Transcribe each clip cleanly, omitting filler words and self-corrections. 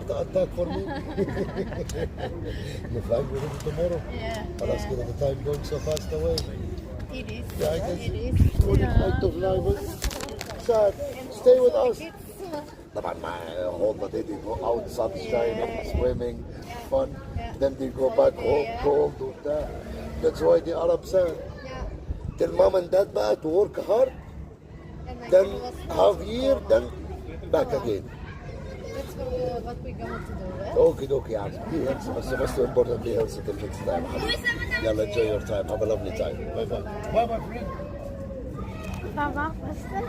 heart attack for me. You're flying with it tomorrow. Yeah. But that's good at the time going so fast away. It is. Yeah, I guess. It is. Wouldn't like to fly, but sad. Stay with us. طبعا مع home that they go out sunshine, swimming, fun. Then they go back home cold وبتاع. That's why the Arabs say. Tell mom and dad بقى to work hard. Then half year, then back again. That's what we're going to do, right? اوكي دوكي يعني be healthy بس most important be healthy till next time حبيبي. يلا enjoy your time. Have a lovely time. Bye bye. Bye bye friend. Papa, was ist das?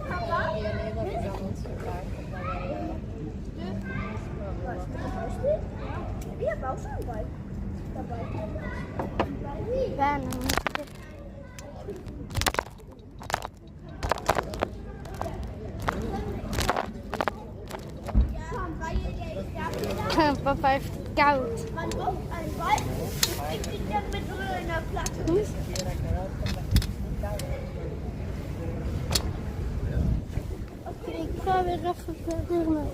Papa? Ja, nee, maar we gaan ons vandaag. Ich habe auch schon einen Ball dabei. Venom. Papa heeft koud. Man braucht einen Ball, ich krieg den mit so einer Platte. Ik ga weer even verder.